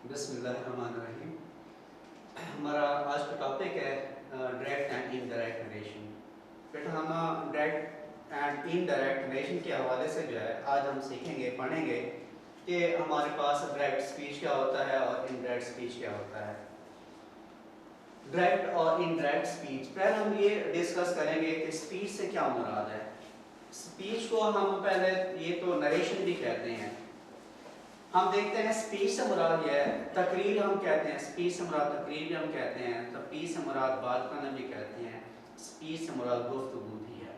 बिस्मिल्लाहिर्रहमानिर्रहीम। हमारा आज का टॉपिक है डायरेक्ट एंड इनडायरेक्ट नरेशन। बेटा हम डायरेक्ट एंड इनडायरेक्ट नरेशन के हवाले से जो है आज हम सीखेंगे, पढ़ेंगे कि हमारे पास डायरेक्ट स्पीच क्या होता है और इनडायरेक्ट स्पीच क्या होता है। डायरेक्ट और इनडायरेक्ट स्पीच, पहले हम ये डिस्कस करेंगे कि स्पीच से क्या मुराद है। स्पीच को हम पहले ये तो नरेशन भी कहते हैं। हम देखते हैं स्पीच से मुराद यह है, तकरीर हम कहते हैं, स्पीच से मुराद तकरीर भी हम कहते हैं, तकरीर से मुराद बात करना भी कहते हैं, स्पीच से मुराद गुफ्तगू भी है।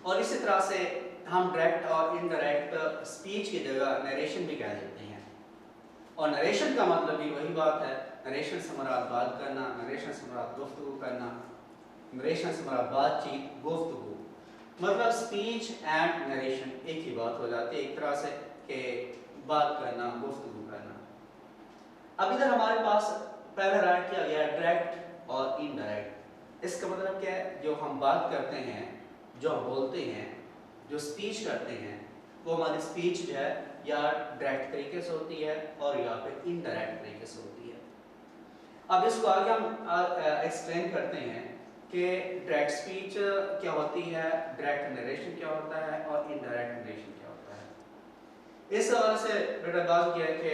और इसी तरह से हम डायरेक्ट और इनडायरेक्ट स्पीच की जगह नरेशन भी कह देते हैं। और नरेशन का मतलब भी वही बात है, नरेशन से मुराद बात करना, नरेशन से मुराद गुफ्तगू करना, नरेशन से मुराद बातचीत, गुफ्तगू, मतलब स्पीच एंड नरेशन एक ही बात हो जाती है एक तरह से कि बात करना, गुफ्तगू करना। अब इधर हमारे पास पहले राइट किया गया डायरेक्ट और इनडायरेक्ट। इसका मतलब क्या है, जो हम बात करते हैं, जो हम बोलते हैं, जो स्पीच करते हैं, वो हमारी स्पीच जो है या डायरेक्ट तरीके से होती है और या फिर इनडायरेक्ट तरीके से होती है। अब इसको आगे हम एक्सप्लेन करते हैं कि डायरेक्ट स्पीच क्या होती है, डायरेक्ट नरेशन क्या होता है और इनडायरेक्ट नरेशन क्या होता है। इस हवाले से बेटा बात किया है कि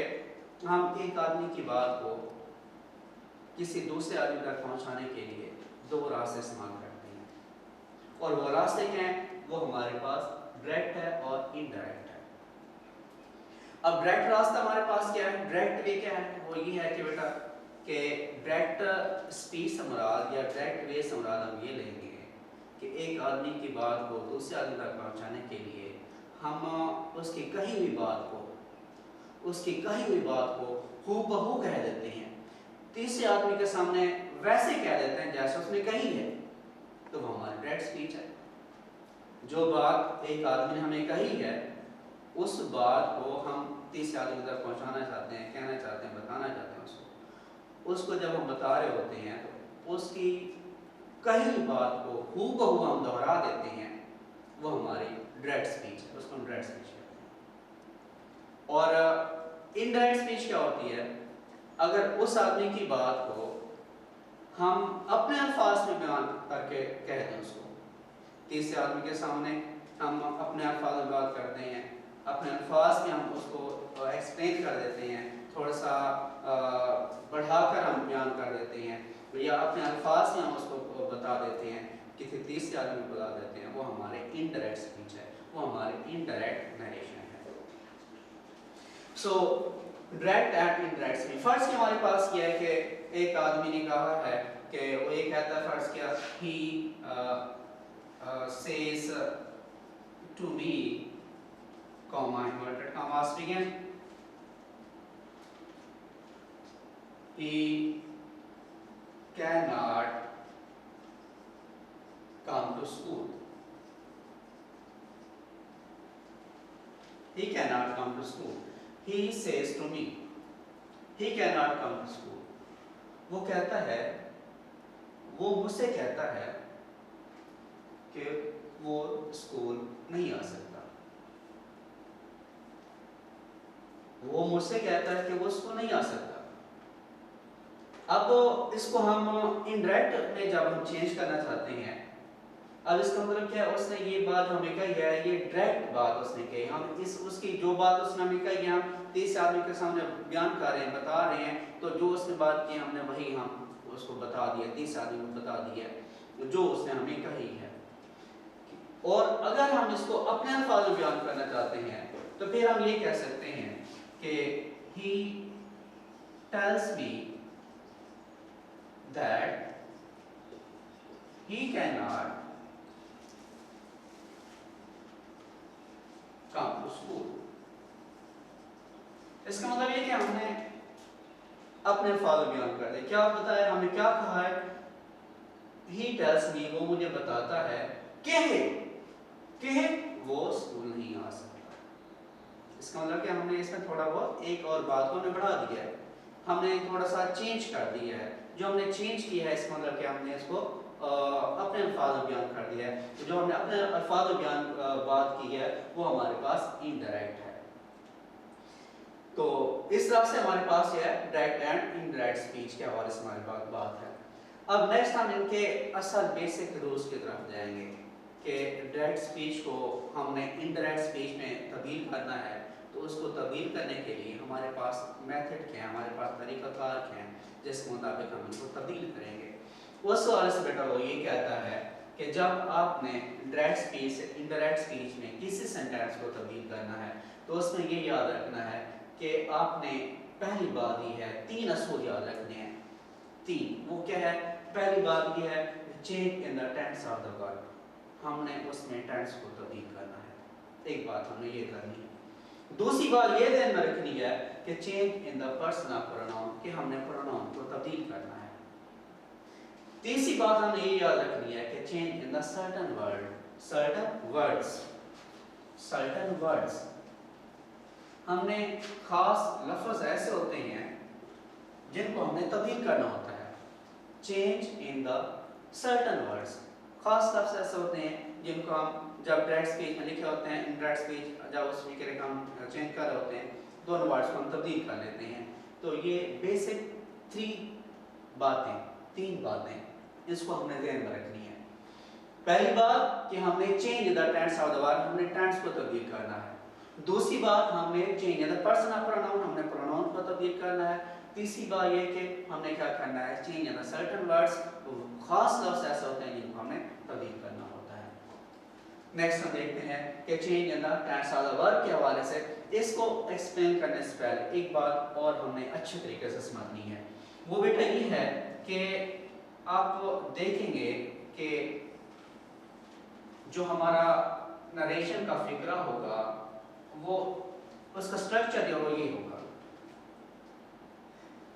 हम एक आदमी की बात को किसी दूसरे आदमी तक पहुंचाने के लिए दो रास्ते इस्तेमाल करते हैं और वो रास्ते क्या हैं, वो हमारे पास डायरेक्ट है और इनडायरेक्ट है। अब डायरेक्ट रास्ता हमारे पास क्या है, डायरेक्ट वे क्या है, वो ये है कि बेटा कि डायरेक्ट स्पीच से मुराद या डायरेक्ट वे से मुराद हम ये लेंगे कि एक आदमी की बात को दूसरे आदमी तक पहुंचाने के लिए हम उसकी कही हुई बात को हूबहू कह देते हैं, तीसरे आदमी के सामने वैसे कह देते हैं जैसे उसने कही है, तो वो हमारी डायरेक्ट स्पीच है। जो बात एक आदमी ने हमें कही है, उस बात को हम तीसरे आदमी तक पहुंचाना चाहते हैं, कहना चाहते हैं, बताना चाहते हैं उसको जब हम बता रहे होते हैं तो उसकी कही बात को हूबहू हम दोहरा देते हैं, वो हमारी डायरेक्ट स्पीच है, उसको हम डायरेक्ट स्पीच कहते हैं। और इनडायरेक्ट स्पीच क्या होती है, अगर उस आदमी की बात को हम अपने अल्फाज में बयान करके कह दें, उसको तीसरे आदमी के सामने हम अपने अल्फाज में बात करते हैं, अपने अल्फाज में हम उसको एक्सप्लेन कर देते हैं, थोड़ा सा बढ़ाकर हम बयान कर देते हैं, या अपने अल्फाज में हम उसको बता देते हैं, किसी तीसरे आदमी को बता देते हैं, वो हमारे इनडायरेक्ट स्पीच है, वो हमारे इनडायरेक्ट नरेशन है। So direct and indirect speech, फर्ज की हमारे पास ये है कि एक आदमी ने कहा है कि वो ये कहता है, फर्ज किया, ही says to me, comma, inverted commas begin, he cannot come to school. He cannot come to school. He says to me, he cannot come to school. वो कहता है, वो मुझसे कहता है कि वो स्कूल नहीं आ सकता। वो मुझसे कहता है कि वो स्कूल नहीं आ सकता। अब इसको हम इनडायरेक्ट में जब हम चेंज करना चाहते हैं, अब इसका मतलब क्या है, उसने ये बात हमें कही है, ये डायरेक्ट बात उसने कही, हम इस उसकी जो बात उसने हमें कही है, हम तीसरे आदमी के सामने बयान कर रहे हैं, बता रहे हैं, तो जो उसने बात की हमने वही हम उसको बता दिया, तीसरे आदमी को बता दिया जो उसने हमें कही है। और अगर हम इसको अपने अल्फाज में बयान करना चाहते हैं तो फिर हम ये कह सकते हैं कि he tells me that he cannot come to school। इसका मतलब ये कि हमने अपने अल्फाज में बयान कर दिया। क्या बताया, हमने क्या कहा है, he tells me, वो मुझे बताता है कि वो स्कूल नहीं आ सकता। इसका मतलब कि हमने इसमें थोड़ा बहुत एक और बात को हमने बढ़ा दिया है, हमने थोड़ा सा चेंज कर दिया है। जो हमने चेंज किया है इसका मतलब कि हमने इसको अपने अल्फाज में बयान कर दिया है। तो जो हमने अपने अल्फाज में बयान बात की है वो हमारे पास इनडायरेक्ट है। तो इस तरह से हमारे पास ये है डायरेक्ट एंड इनडायरेक्ट स्पीच के हवाले से हमारे पास बात है। अब नेक्स्ट हम इनके असल बेसिक रूल्स की तरफ जाएंगे कि डायरेक्ट स्पीच को हमने इनडायरेक्ट स्पीच में तब्दील करना है, तो उसको तब्दील करने के लिए हमारे पास मेथड क्या है, हमारे पास तरीक़ाकार क्या है जिसके मुताबिक हम इनको तब्दील करेंगे। उस सवाल से बेटा वो ये कहता है कि जब आपने डायरेक्ट स्पीच से इनडायरेक्ट स्पीच में किसी सेंटेंस को तब्दील करना है तो उसमें ये याद रखना है कि आपने पहली बात ये है, 3 असूल याद रखने हैं। 3 वो क्या है? पहली बात ये है change in the tense of the verb, हमने उसमें टेंस को तब्दील करना है। एक बात हमने ये करनी है। दूसरी बात ये ध्यान में रखनी है कि change in the person of pronoun, कि हमने प्रोनाउन को तब्दील करना है। तीसरी बात हमने ये याद रखनी है कि change in the certain word, certain words, हमने खास लफ्ज ऐसे होते हैं जिनको हमने तब्दील करना होता है। Change in the certain words, खास लफ्ज ऐसे होते हैं जिनको हम जब डायरेक्ट स्पीच में लिखे होते हैं, इनडायरेक्ट स्पीच जब उस तरीके का हम चेंज कर रहे होते हैं, दोनों वर्ड्स को हम तब्दील कर लेते हैं। तो ये बेसिक 3 बातें इसको हमने ध्यान में रखनी है। पहली बात कि हमने change the tense of the verb, हमने टेंस को तब्दील करना है। दूसरी बात हमने change the person of pronoun, हमने प्रोनाउन को तब्दील करना है। तीसरी बात ये कि हमने क्या करना है, चेंज द सर्टेन वर्ड्स, खास लफ्ज ऐसे होते हैं जिनको हमने तब्दील करना होता है। नेक्स्ट हम देखते हैं कि change in the tense of the verb के हवाले से इसको एक्सप्लेन करने से पहले एक बात और हमने अच्छे तरीके से समझनी है। वो बेटा ये है कि आप देखेंगे कि जो हमारा नरेशन का फिक्रा होगा वो उसका स्ट्रक्चर वो ये होगा।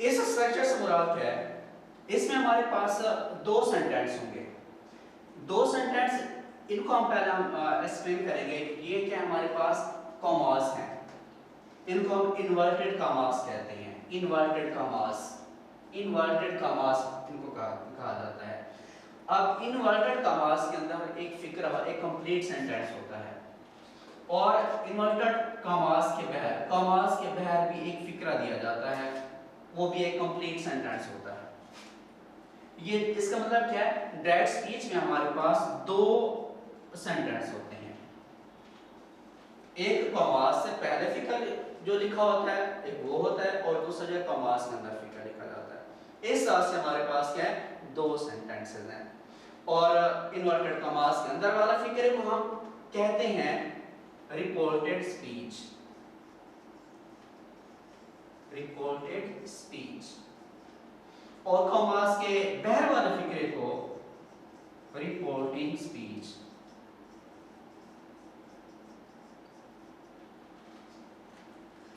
इस स्ट्रक्चर से मुराद है, इसमें हमारे पास 2 सेंटेंस होंगे। 2 सेंटेंस इनको हम पहले एक्सप्लेन करेंगे। ये क्या हमारे पास कॉमास हैं, इनको हम इन्वर्टेड कॉमास कहते हैं। इन्वर्टेड कॉमास इनको कहा जाता है। अब इन्वर्टेड कॉमास के अंदर एक फिक्रा, एक कंप्लीट सेंटेंस होता है, और इन्वर्टेड कॉमास के बाहर भी एक फिक्रा दिया जाता है, वो भी एक कंप्लीट सेंटेंस होता है। ये इसका मतलब क्या है? डायरेक्ट स्पीच में हमारे पास 2 सेंटेंस होते हैं। एक कॉमास से पहले फिक्रा जो लिखा होता है, एक वो होता है, और दूसरा जो कॉमास के अंदर फिक्रा लिखा जाता है। इस तरह से हमारे पास क्या है, 2 सेंटेंसेस हैं। और इन्वर्टेड कॉमास के अंदर वाला फिक्रे को हम कहते हैं रिपोर्टेड स्पीच, और कॉमास के बाहर वाले फिक्रे को रिपोर्टिंग स्पीच।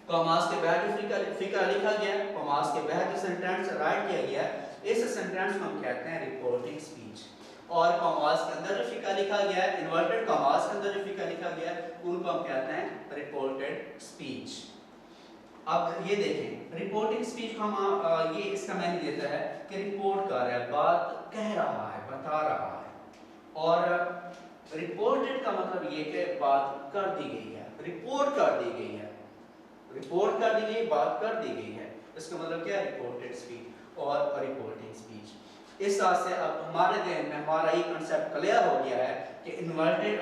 कॉमास के बाहर जो फिक्रा लिखा गया, कॉमास के बाहर जो सेंटेंस राइट किया गया, इस सेंटेंस को हम कहते हैं रिपोर्टिंग स्पीच। और कॉमास के अंदर जो फिक्रा लिखा गया है, इन्वर्टेड कॉमास के अंदर जो फिक्रा लिखा गया है, उनको हम कहते हैं रिपोर्टेड स्पीच। अब ये देखें, रिपोर्टिंग स्पीच को हम ये इसका मैंने देता है कि रिपोर्ट कर रहा है, बात कह रहा है, बता रहा है। और रिपोर्टेड का मतलब ये कि बात कर दी गई है, रिपोर्ट कर दी गई है, बात कर दी गई है। इसका मतलब क्या है? रिपोर्टेड स्पीच और रिपोर्टिंग स्पीच। इस तरह से अब हमारे ध्यान में हमारा ये कांसेप्ट क्लियर हो गया है कि इन्वर्टेड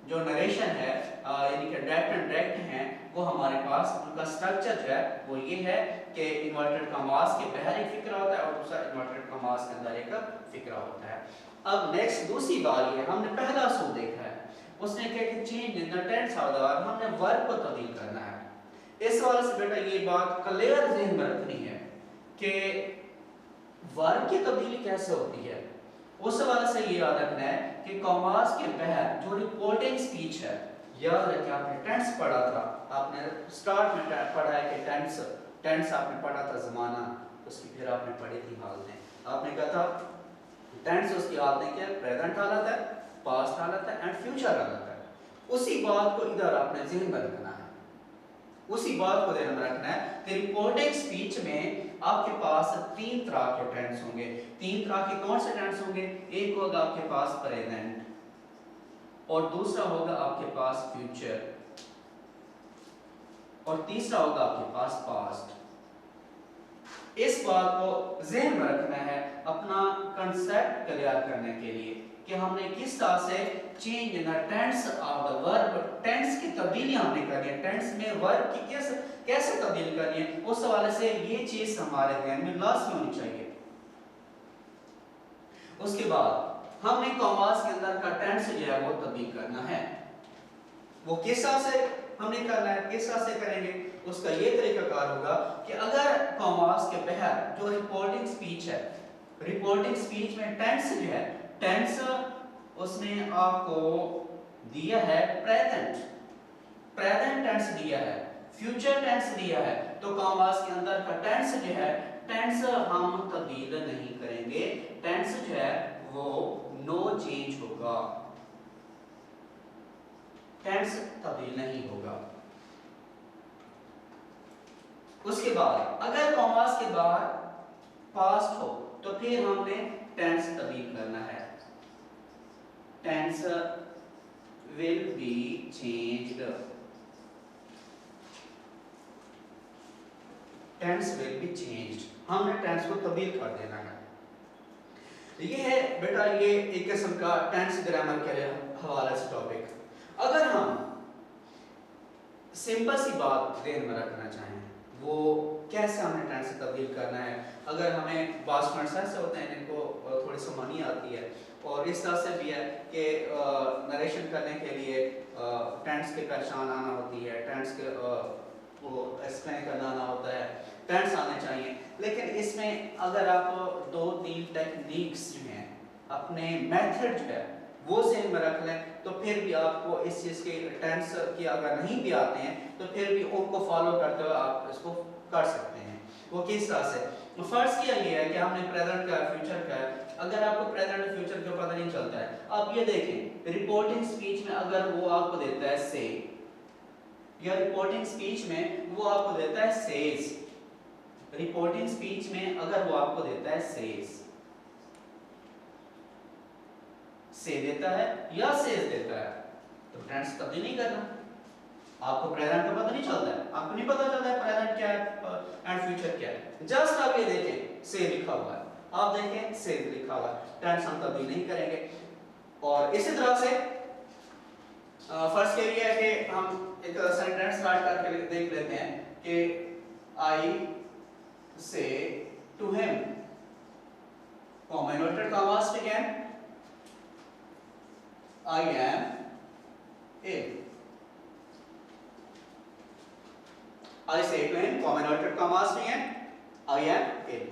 जो नरेशन है, यानी कि डायरेक्ट एंड डायरेक्ट हैं, वो हमारे पास उनका स्ट्रक्चर जो है वो ये है कि इन्वर्टेड कॉमास के बाहर एक फिक्रा होता है और दूसरा इन्वर्टेड कॉमास के अंदर एक फिक्रा होता है। अब नेक्स्ट दूसरी बात ये, हमने पहला असूल देखा है, उसने कहा कि change in the tense of the verb, हमने वर्ब को तब्दील करना है। इस वाले से बेटा ये बात क्लियर ज़हन में रखनी है कि वर्ब की तब्दीली कैसे होती है। उस हवाले से ये याद रखना है कि कॉमास के बाहर जो रिपोर्टिंग स्पीच है, याद रखें आपने टेंस पढ़ा था, आपने स्टार्ट में पढ़ा है कि टेंस आपने पढ़ा था ज़माना, उसकी फिर आपने पढ़ी थी हालतें। आपने कहा था टेंस उसकी हालतें क्या है? प्रेजेंट हालत है, पास्ट हालत है एंड फ्यूचर हालत है। उसी बात को इधर आपने ज़हन में रखना है, उसी बात को ध्यान में रखना है कि रिपोर्टिंग स्पीच में आपके पास 3 तरह के टेंस होंगे। 3 तरह के कौन से टेंस होंगे? एक होगा आपके पास प्रेजेंट, और दूसरा होगा आपके पास फ्यूचर, और तीसरा होगा आपके पास पास्ट। इस बात को ज़हन में रखना है अपना कंसेप्ट क्लियर करने के लिए कि हमने किस तरह से change in the tense of the verb, tense की तब्दीली हमने करनी है, टेंस में वर्ब की कैसे तब्दील करनी है, उस हवाले से ये चीज हमारे ध्यान में लाजमी होनी चाहिए। उसके बाद हमने कॉमास के अंदर का टेंस जो है वो तब्दील करना है। वो किस तरह से हमने करना है, किस तरह से करेंगे, उसका ये तरीकाकार होगा कि अगर कॉमास के बाहर जो रिपोर्टिंग स्पीच है, रिपोर्टिंग स्पीच में टेंस जो है, टेंस उसने आपको दिया है प्रेजेंट, प्रेजेंट टेंस दिया है, फ्यूचर टेंस दिया है, तो कॉमास के अंदर का टेंस जो है, टेंस हम तब्दील नहीं करेंगे, टेंस जो है वो नो चेंज होगा, टेंस तब्दील नहीं होगा। उसके बाद अगर कॉमास के बाद पास्ट हो तो फिर हमने टेंस तब्दील करना है, tense will be changed, tense will be changed, हमने टेंस को तब्दील कर देना है। ये है बेटा ये एक किस्म का टेंस ग्रामर के हवाले से टॉपिक। अगर हम सिंपल सी बात ध्यान में रखना चाहें, वो कैसे हमने टेंस से तब्दील करना है, अगर हमें बास फ्रेंड्स ऐसे होते हैं जिनको थोड़ी समानी आती है और इस तरह से भी है कि नरेशन करने के लिए टेंस की पहचान आना होती है, टेंस के वो एक्सप्लेन करना आना होता है, टेंस आने चाहिए, लेकिन इसमें अगर आप 2-3 टेक्निक्स जो हैं, अपने मेथड जो है वो ज़हन में रख लें, तो फिर भी आपको इस चीज़ के टेंस की अगर नहीं भी आते हैं तो फिर भी उनको फॉलो करते हुए आप इसको कर सकते हैं। वो किस तरह से, फर्स्ट किया ये है कि हमने प्रेजेंट का फ्यूचर का है, अगर आपको प्रेजेंट और फ्यूचर का पता नहीं चलता है, आप ये देखें रिपोर्टिंग स्पीच में अगर वो आपको देता है से, या रिपोर्टिंग स्पीच में वो आपको देता है सेज, रिपोर्टिंग स्पीच में अगर वो आपको देता है सेज, से देता है या सेज देता है, तो टेंस तब्दील नहीं करना। आपको प्रेजेंट का पता नहीं चलता है, आपको नहीं पता चलता है प्रेजेंट क्या है एंड फ्यूचर क्या है, जस्ट आप ये देखें से लिखा हुआ है, आप देखें से लिखा हुआ है, टेंस हम तब्दील नहीं करेंगे। और इसी तरह से फर्स्ट के लिए है कि हम एक सेंटेंस स्टार्ट करके देख लेते हैं कि I say to him, comma inverted commas begin, I am ill. I say to him, comma inverted commas begin, I am ill.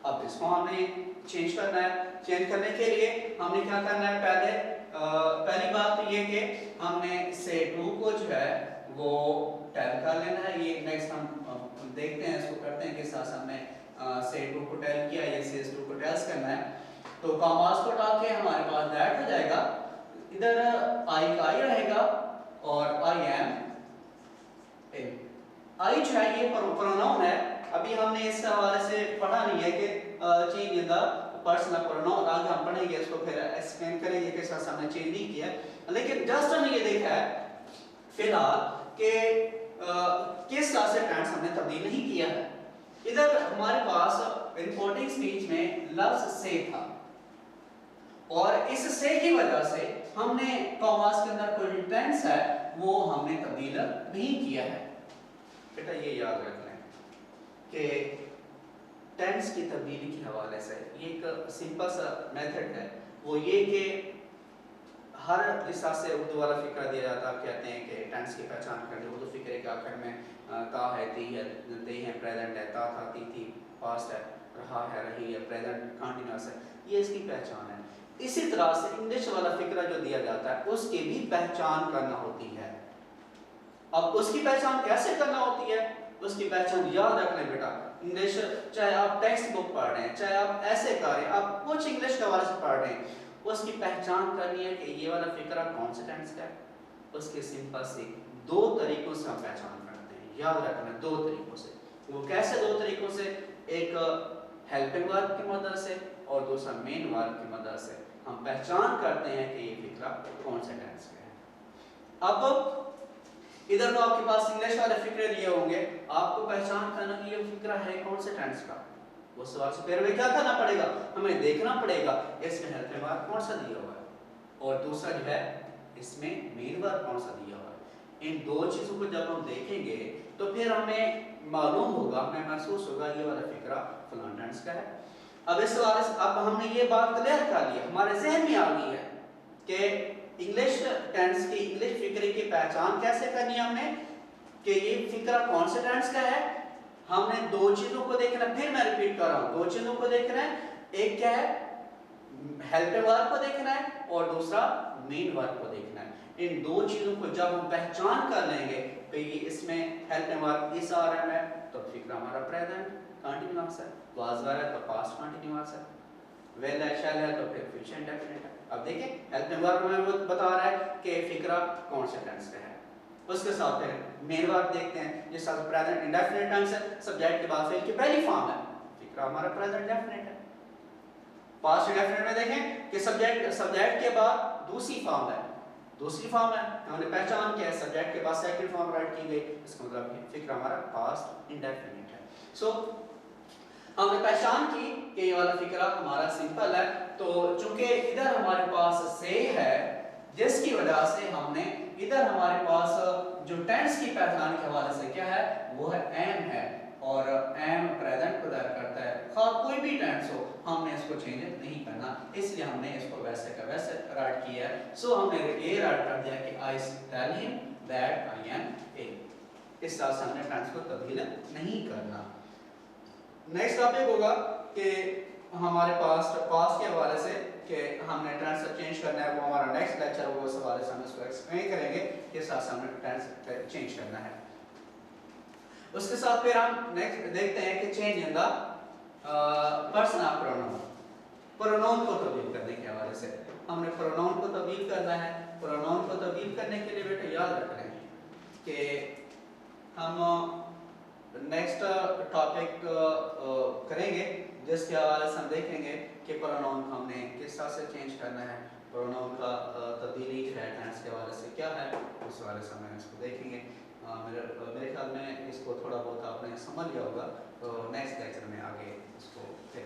अब इसको हमने चेंज करना है, चेंज करने के लिए हमने क्या करना है, पहली बात तो ये कि हमने से टू को जो है वो टेल कर लेना है। ये नेक्स्ट हम देखते हैं, इसको करते हैं किस तरह से हमने से टू को टेल किया, ये से टू को टेल्स करना है। तो कॉमास को डाल के हमारे पास दैट हो जाएगा, इधर आई का आई रहेगा और आई एम इल। आई जो है ये प्रोनाउन है, अभी हमने इस हवाले से पढ़ा नहीं है कि change in the personal pronoun, आगे हम पढ़ेंगे इसको, फिर एक्सप्लेन करेंगे कि कैसे हमने चेंज नहीं किया, लेकिन जस्ट हमने ये देखा है फिलहाल कि किस तरह से टेंस हमने तब्दील नहीं किया है। इधर हमारे पास रिपोर्टिंग स्पीच में लफ्ज से था और इस से की वजह से हमने कॉमास के अंदर कोई टेंस है वो हमने तब्दील नहीं किया है। बेटा ये याद रख लें कि टेंस की तब्दीली के हवाले से ये एक सिंपल सा मेथड है, वो ये कि हर हिस्सा से उर्दू वाला फिक्रा दिया जाता है, कहते हैं कि टेंस की पहचान करनी, उर्दू फिक्रे के आखिर में ता है, ती है, दे है, प्रेजेंट है, ता था, ती थी, पास्ट है, रहा है, रही है, प्रेजेंट कंटीन्यूअस है, ये इसकी पहचान है। इसी तरह से इंग्लिश वाला फिक्रा जो दिया जाता है उसकी भी पहचान करना होती है। अब उसकी पहचान कैसे करना होती है, उसकी पहचान याद रख लें बेटा। इंग्लिश चाहे आप टेक्स्ट बुक पढ़ रहे हैं, चाहे आप ऐसे कर रहे हैं, आप कुछ इंग्लिश के हवाले से पढ़ रहे हैं, उसकी पहचान करनी है कि ये वाला फिक्रा कौन से टेंस का है। उसके सिंपल से दो तरीकों से हम पहचान करते हैं, याद रखना, दो तरीकों से। वो कैसे दो तरीकों से, एक हेल्पिंग वर्ब की मदद से और दूसरा मेन वर्ब की मदद से हम पहचान करते हैं कि ये फिक्रा कौन से टेंस का है। अब इधर तो आपके पास इंग्लिश वाले फिक्रे दिए होंगे, आपको पहचान करना कि ये फिक्रा है कौन से टेंस का। वो सवाल से पहले क्या करना पड़ेगा, हमें देखना पड़ेगा इसमें हेल्पिंग वर्ब कौन सा दिया हुआ है, और दूसरा जो है इसमें मेन वर्ब कौन सा दिया हुआ है। इन दो चीजों को जब हम देखेंगे तो फिर हमें मालूम होगा, हमें महसूस होगा ये वाला फिक्रा फलां टेंस का है। अब इस वाले अब हमने ये बात क्लियर कर ली, हमारे जहन में आ गई है कि इंग्लिश टेंस की, इंग्लिश फिक्रे की पहचान कैसे करनी है हमने, कि ये फिक्रा कौन से टेंस का है। हमने दो चीजों को देखना, फिर मैं रिपीट कर रहा हूं, दो चीजों को देखना है, एक क्या है हेल्पिंग वर्ब को देखना है और दूसरा मेन वर्ब को देखना है। इन दो चीजों को जब हम पहचान कर लेंगे तो ये इसमें हेल्पिंग वर्ब इस आ रहा है तो फिक्रा हमारा प्रेजेंट कंटीन्यूअस है, वाज वाला है तो पास्ट कंटीन्यूअस है, वेल है शैल है तो फिर फ्यूचर इंडेफिनिट है। अब देखिए हेल्पिंग वर्ब में वो बता रहा है कि फिक्रा कौन से टेंस का है। उसके साथ फिर मेन वर्ब देखते हैं, जिस तरह प्रेजेंट इंडेफिनिट टेंस है, सब्जेक्ट के बाद फेल की पहली फॉर्म है, फिक्रा हमारा प्रेजेंट इंडेफिनिट है। पास्ट इंडेफिनिट में देखें कि सब्जेक्ट के बाद दूसरी फॉर्म है, दूसरी फॉर्म है, हमने पहचान किया सब्जेक्ट के बाद सेकंड फॉर्म राइट की गई, इसका मतलब फिक्रा हमारा पास्ट इंडेफिनिट है। सो हमने पहचान की कि ये वाला फिक्रा हमारा सिंपल है, तो चूंकि इधर हमारे पास से है जिसकी वजह से हमने इधर हमारे पास जो टेंस की पहचान के हवाले से क्या है वो है एम है, और एम प्रेजेंट को दायर करता है, खास कोई भी टेंस हो हमने इसको चेंज नहीं करना, इसलिए हमने इसको वैसे का वैसे राइट किया है। सो हमने ये राइट कर दिया कि I tell him that I am ill, इस तरह से हमने टेंस को तब्दील नहीं करना। नेक्स्ट टॉपिक होगा कि हमारे पास के हवाले से कि हमने टेंस चेंज करना है, वो हमारा नेक्स्ट लेक्चर होगा, उस हवाले से हम इसको एक्सप्लेन करेंगे किस तरह से हमने टेंस चेंज करना है। उसके साथ फिर हम नेक्स्ट देखते हैं कि change in the personal pronoun, pronoun को तब्दील करने के हवाले से हमने प्रोनाउन को तब्दील करना है। प्रोनाउन को तब्दील करने के लिए बेटा याद रख रहे हैं कि हम नेक्स्ट टॉपिक करेंगे जिसके हवाले से हम देखेंगे कि प्रोनाउन को हमने किस तरह से चेंज करना है, प्रोनाउन का तब्दीली जो है टेंस के हवाले से क्या है, उस हवाले से हम इसको देखेंगे। मेरे ख्याल में इसको थोड़ा बहुत आपने समझ लिया होगा, तो नेक्स्ट लेक्चर में आगे इसको फिर